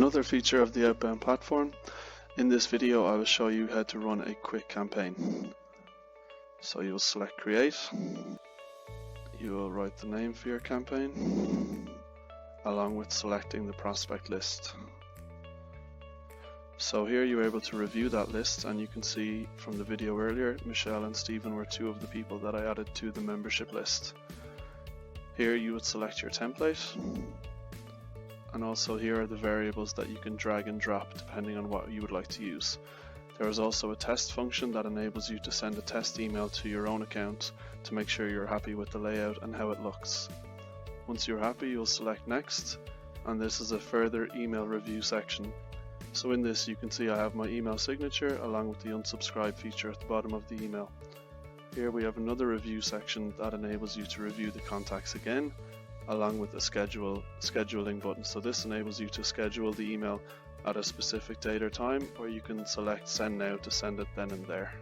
Another feature of the Outbound platform. In this video I will show you how to run a quick campaign. So you will select create, you will write the name for your campaign along with selecting the prospect list. So here you're able to review that list, and you can see from the video earlier, Michelle and Stephen were two of the people that I added to the membership list. Here you would select your template, and also here are the variables that you can drag and drop depending on what you would like to use. There is also a test function that enables you to send a test email to your own account to make sure you're happy with the layout and how it looks. Once you're happy, you'll select next, and this is a further email review section. So in this you can see I have my email signature along with the unsubscribe feature at the bottom of the email. Here we have another review section that enables you to review the contacts again, along with a scheduling button. So this enables you to schedule the email at a specific date or time, or you can select send now to send it then and there.